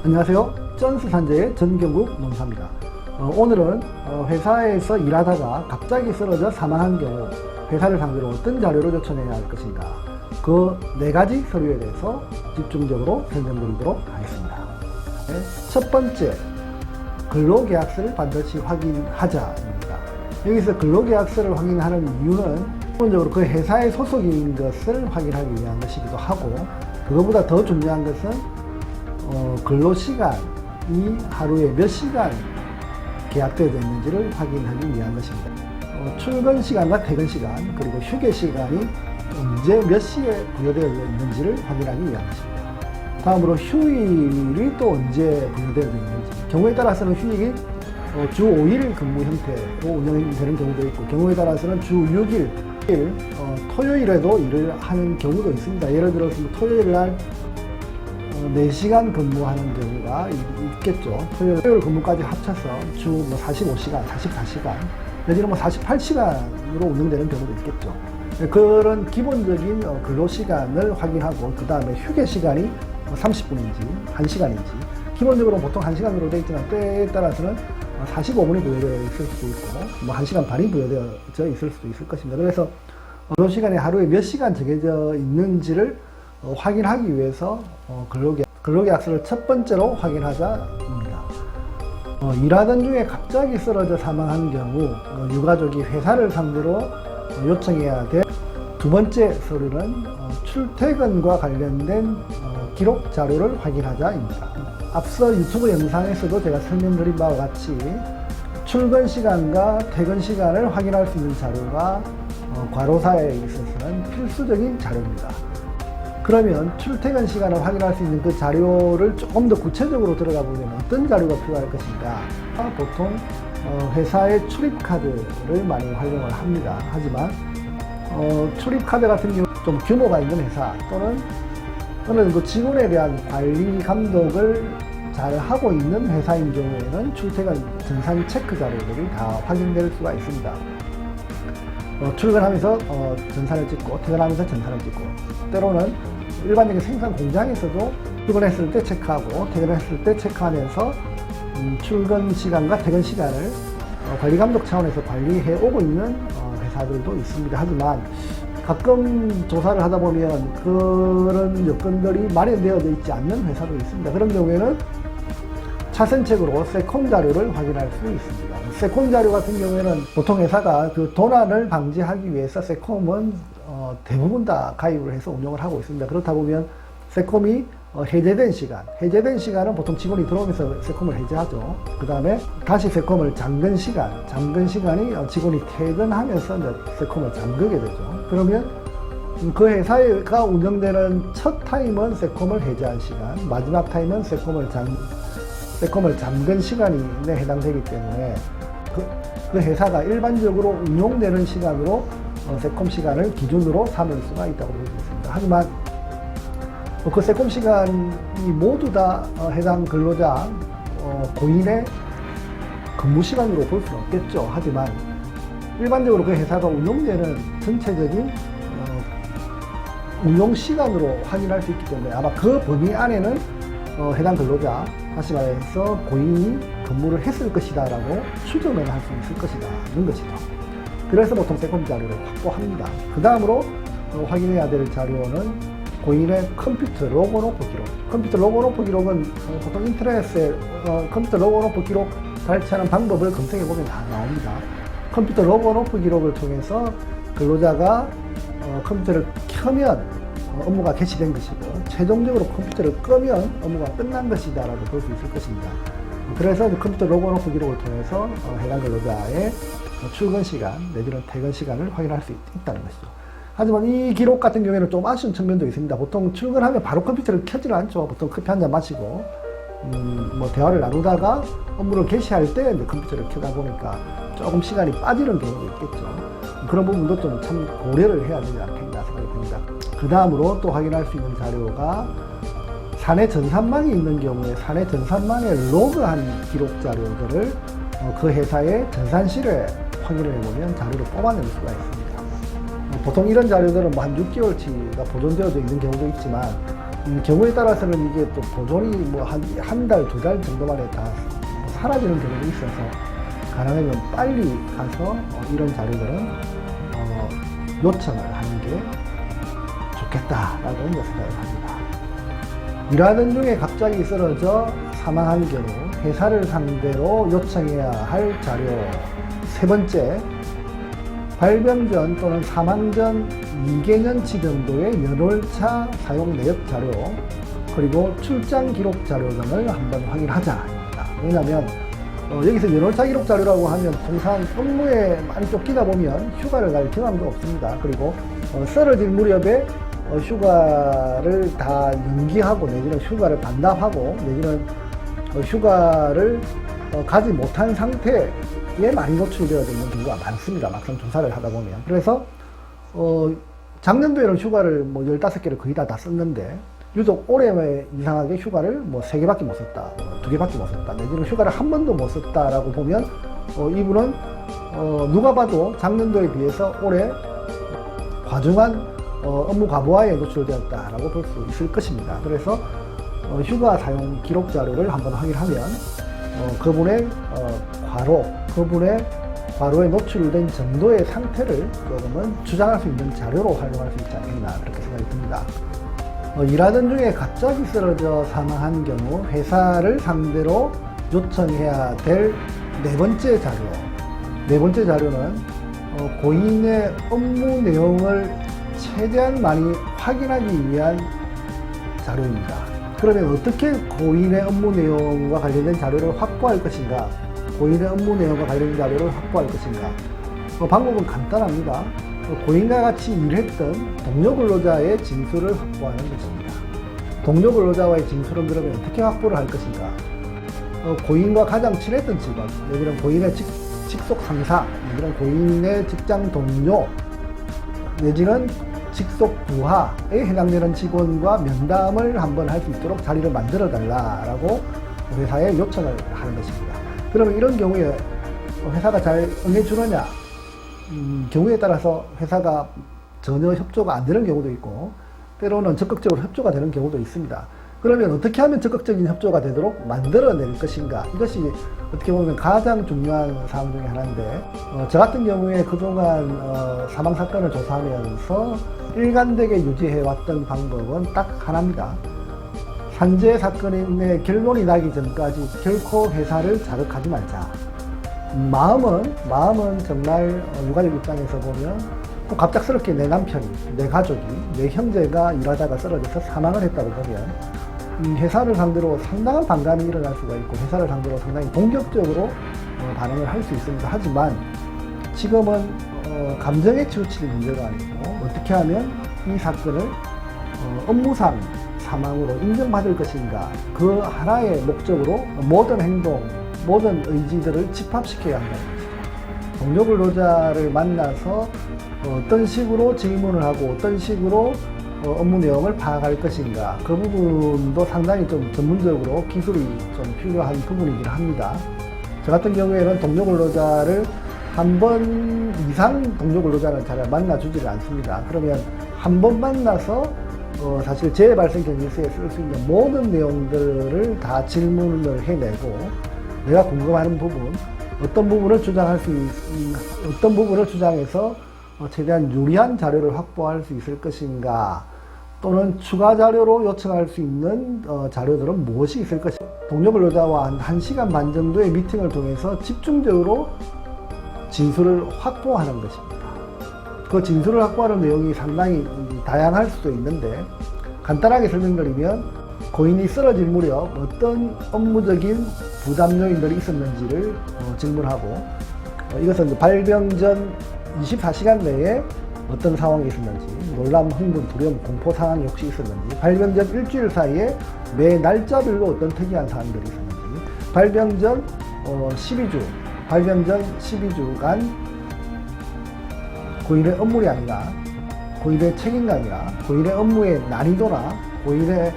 안녕하세요. 전수산재의 전경국 농사입니다. 오늘은 회사에서 일하다가 갑자기 쓰러져 사망한 경우 회사를 상대로 어떤 자료를 요청해야 할 것인가, 그 4가지 서류에 대해서 집중적으로 설명드리도록 하겠습니다. 첫 번째, 근로계약서를 반드시 확인하자입니다. 여기서 근로계약서를 확인하는 이유는 기본적으로 그 회사의 소속인 것을 확인하기 위한 것이기도 하고, 그것보다 더 중요한 것은 근로시간이 하루에 몇 시간 계약되어 있는지를 확인하기 위한 것입니다. 출근 시간과 퇴근 시간, 그리고 휴게 시간이 언제 몇 시에 부여되어 있는지를 확인하기 위한 것입니다. 다음으로 휴일이 또 언제 부여되어 있는지, 경우에 따라서는 휴일이 주 5일 근무 형태로 운영되는 경우도 있고, 경우에 따라서는 주 6일, 토요일에도 일을 하는 경우도 있습니다. 예를 들어서 토요일 날 4시간 근무하는 경우가 있겠죠. 토요일 근무까지 합쳐서 주 45시간, 44시간, 내지는 48시간으로 운영되는 경우도 있겠죠. 그런 기본적인 근로시간을 확인하고, 그 다음에 휴게 시간이 30분인지 1시간인지, 기본적으로 보통 1시간으로 되어 있지만 때에 따라서는 45분이 부여되어 있을 수도 있고 1시간 반이 부여되어 있을 수도 있을 것입니다. 그래서 근로시간이 하루에 몇 시간 정해져 있는지를 확인하기 위해서 근로계약서를 첫 번째로 확인하자입니다. 일하던 중에 갑자기 쓰러져 사망한 경우 유가족이 회사를 상대로 요청해야 될 두 번째 서류는 출퇴근과 관련된 기록 자료를 확인하자입니다. 앞서 유튜브 영상에서도 제가 설명드린 바와 같이 출근 시간과 퇴근 시간을 확인할 수 있는 자료가 과로사에 있어서는 필수적인 자료입니다. 그러면 출퇴근 시간을 확인할 수 있는 그 자료를 조금 더 구체적으로 들어가 보면 어떤 자료가 필요할 것인가? 보통 회사의 출입카드를 많이 활용을 합니다. 하지만 출입카드 같은 경우 좀 규모가 있는 회사, 또는 어느 정도 직원에 대한 관리 감독을 잘 하고 있는 회사인 경우에는 출퇴근 전산 체크 자료들이 다 확인될 수가 있습니다. 출근하면서 전산을 찍고, 퇴근하면서 전산을 찍고, 때로는 일반적인 생산 공장에서도 출근했을 때 체크하고 퇴근했을 때 체크하면서 출근 시간과 퇴근 시간을 관리 감독 차원에서 관리해 오고 있는 회사들도 있습니다. 하지만 가끔 조사를 하다 보면 그런 여건들이 마련되어 있지 않는 회사도 있습니다. 그런 경우에는 차선책으로 세콤 자료를 확인할 수 있습니다. 세콤 자료 같은 경우에는 보통 회사가 그 도난을 방지하기 위해서 세콤은 대부분 다 가입을 해서 운영을 하고 있습니다. 그렇다 보면 세콤이 해제된 시간은 보통 직원이 들어오면서 세콤을 해제하죠. 그 다음에 다시 세콤을 잠근 시간이 직원이 퇴근하면서 이제 세콤을 잠그게 되죠. 그러면 그 회사가 운영되는 첫 타임은 세콤을 해제한 시간, 마지막 타임은 세콤을 잠근 시간에 해당되기 때문에 그 회사가 일반적으로 운용되는 시간으로 세콤 시간을 기준으로 삼을 수가 있다고 볼 수 있습니다. 하지만 그 세콤 시간이 모두 다 해당 근로자 고인의 근무 시간으로 볼 수는 없겠죠. 하지만 일반적으로 그 회사가 운용되는 전체적인 운용 시간으로 확인할 수 있기 때문에 아마 그 범위 안에는 해당 근로자, 다시 말해서 고인이 근무를 했을 것이다 라고 추정을 할 수 있을 것이라는 것이죠. 그래서 보통 세콤 자료를 확보합니다. 그 다음으로 확인해야 될 자료는 고인의 컴퓨터 로그온 오프 기록. 컴퓨터 로그온 오프 기록은 보통 인터넷에 컴퓨터 로그온 오프 기록 달치하는 방법을 검색해 보면 다 나옵니다. 컴퓨터 로그온 오프 기록을 통해서 근로자가 컴퓨터를 켜면 업무가 개시된 것이고, 최종적으로 컴퓨터를 끄면 업무가 끝난 것이다 라고 볼 수 있을 것입니다. 그래서 컴퓨터 로그온 오프 기록을 통해서 해당 근로자의 출근 시간 내지는 퇴근 시간을 확인할 수 있다는 것이죠. 하지만 이 기록 같은 경우에는 좀 아쉬운 측면도 있습니다. 보통 출근하면 바로 컴퓨터를 켜지는 않죠. 보통 커피 한잔 마시고 대화를 나누다가 업무를 개시할 때 이제 컴퓨터를 켜다 보니까 조금 시간이 빠지는 경우도 있겠죠. 그런 부분도 좀 참 고려를 해야 되지 않겠나 생각이 듭니다. 그 다음으로 또 확인할 수 있는 자료가 사내 전산망이 있는 경우에 사내 전산망에 로그한 기록 자료들을 그 회사의 전산실에 확인을 해보면 자료를 뽑아낼 수가 있습니다. 보통 이런 자료들은 한 6개월치가 보존되어져 있는 경우도 있지만 경우에 따라서는 이게 또 보존이 뭐 한 달, 두 달 정도 만에 다 사라지는 경우도 있어서 가능하면 빨리 가서 이런 자료들은 요청을 하는 게 좋겠다라고 생각을 합니다. 일하는 중에 갑자기 쓰러져 사망한 경우 회사를 상대로 요청해야 할 자료. 세 번째, 발병 전 또는 사망 전 2개년치 정도의 연월차 사용 내역 자료, 그리고 출장 기록 자료 등을 한번 확인하자입니다. 왜냐하면 여기서 연월차 기록 자료라고 하면 통상 업무에 많이 쫓기다 보면 휴가를 갈 경험도 없습니다. 그리고 쓰러질 무렵에 휴가를 다 연기하고 내지는 휴가를 반납하고 내지는 휴가를 가지 못한 상태에 많이 노출되어 있는 경우가 많습니다. 막상 조사를 하다 보면. 그래서 작년도에는 휴가를 뭐 15개를 거의 다 썼는데 유독 올해 이상하게 휴가를 뭐 3개밖에 못 썼다, 2개밖에 못 썼다, 내지는 휴가를 한 번도 못 썼다라고 보면 이분은 누가 봐도 작년도에 비해서 올해 과중한 업무 과부하에 노출되었다라고 볼 수 있을 것입니다. 그래서 휴가 사용 기록 자료를 한번 확인하면 그분의 그분의 과로에 노출된 정도의 상태를 조금은 주장할 수 있는 자료로 활용할 수 있지 않겠나 그렇게 생각이 듭니다. 일하던 중에 갑자기 쓰러져 사망한 경우 회사를 상대로 요청해야 될 네 번째 자료. 네 번째 자료는 고인의 업무 내용을 최대한 많이 확인하기 위한 자료입니다. 그러면 어떻게 고인의 업무 내용과 관련된 자료를 확보할 것인가? 고인의 업무 내용과 관련된 자료를 확보할 것인가? 방법은 간단합니다. 고인과 같이 일했던 동료 근로자의 진술을 확보하는 것입니다. 동료 근로자와의 진술은 그러면 어떻게 확보를 할 것인가? 고인과 가장 친했던 직원, 내지는 고인의 직속 상사, 내지는 고인의 직장 동료, 내지는 직속 부하에 해당되는 직원과 면담을 한번 할 수 있도록 자리를 만들어 달라라고 회사에 요청을 하는 것입니다. 그러면 이런 경우에 회사가 잘 응해주느냐? 경우에 따라서 회사가 전혀 협조가 안 되는 경우도 있고 때로는 적극적으로 협조가 되는 경우도 있습니다. 그러면 어떻게 하면 적극적인 협조가 되도록 만들어낼 것인가? 이것이 어떻게 보면 가장 중요한 사항 중에 하나인데 저 같은 경우에 그동안 사망사건을 조사하면서 일관되게 유지해왔던 방법은 딱 하나입니다. 산재 사건의 결론이 나기 전까지 결코 회사를 자극하지 말자. 마음은 정말 유가족 입장에서 보면 또 갑작스럽게 내 남편이, 내 가족이, 내 형제가 일하다가 쓰러져서 사망을 했다고 보면 회사를 상대로 상당한 반감이 일어날 수가 있고 회사를 상대로 상당히 공격적으로 반응을 할 수 있습니다. 하지만 지금은 감정에 치우칠 문제가 아니고 어떻게 하면 이 사건을 업무상 사망으로 인정받을 것인가, 그 하나의 목적으로 모든 행동, 모든 의지들을 집합시켜야 한다는 것입니다. 동료 근로자를 만나서 어떤 식으로 질문을 하고 어떤 식으로 업무 내용을 파악할 것인가, 그 부분도 상당히 좀 전문적으로 기술이 좀 필요한 부분이긴 합니다. 저 같은 경우에는 동료 근로자를 한 번 이상 동료 근로자를 잘 만나주지를 않습니다. 그러면 한 번 만나서 사실 재해 발생 경위서에 쓸 수 있는 모든 내용들을 다 질문을 해내고 내가 궁금해하는 부분, 어떤 부분을 어떤 부분을 주장해서 최대한 유리한 자료를 확보할 수 있을 것인가, 또는 추가 자료로 요청할 수 있는 자료들은 무엇이 있을 것인가. 동료 근로자와 한 1시간 반 정도의 미팅을 통해서 집중적으로 진술을 확보하는 것입니다. 그 진술을 확보하는 내용이 상당히 다양할 수도 있는데 간단하게 설명드리면 고인이 쓰러질 무렵 어떤 업무적인 부담 요인들이 있었는지를 질문하고 이것은 발병 전 24시간 내에 어떤 상황이 있었는지, 놀람, 흥분, 두려움, 공포 상황이 혹시 있었는지, 발병 전 일주일 사이에 매 날짜별로 어떤 특이한 사항들이 있었는지, 발병 전 12주간 고인의 업무량이나 고인의 책임감이나 고인의 업무의 난이도나 고인의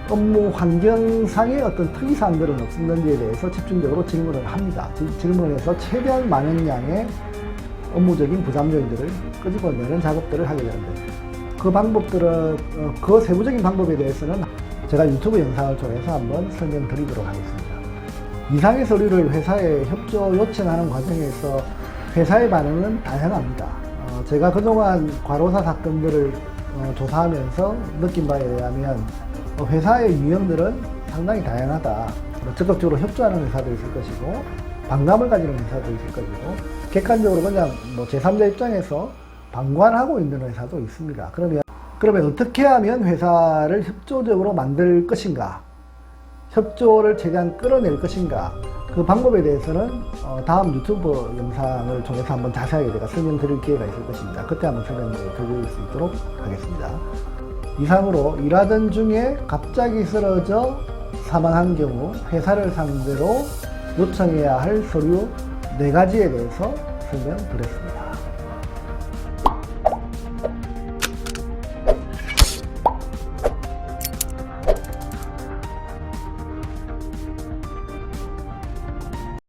업무 환경상의 어떤 특이사항들은 없었는지에 대해서 집중적으로 질문을 합니다. 질문해서 최대한 많은 양의 업무적인 부담 요인들을 끄집어내는 작업들을 하게 되는데 그 방법들은 그 세부적인 방법에 대해서는 제가 유튜브 영상을 통해서 한번 설명드리도록 하겠습니다. 이상의 서류를 회사에 협조 요청하는 과정에서 회사의 반응은 다양합니다. 제가 그동안 과로사 사건들을 조사하면서 느낀 바에 의하면 회사의 유형들은 상당히 다양하다. 적극적으로 협조하는 회사도 있을 것이고 반감을 가지는 회사도 있을 것이고 객관적으로 그냥 제3자 입장에서 방관하고 있는 회사도 있습니다. 그러면 어떻게 하면 회사를 협조적으로 만들 것인가, 협조를 최대한 끌어낼 것인가, 그 방법에 대해서는 다음 유튜브 영상을 통해서 한번 자세하게 제가 설명드릴 기회가 있을 것입니다. 그때 한번 설명드릴 수 있도록 하겠습니다. 이상으로 일하던 중에 갑자기 쓰러져 사망한 경우 회사를 상대로 요청해야 할 서류 4가지에 대해서 설명드렸습니다.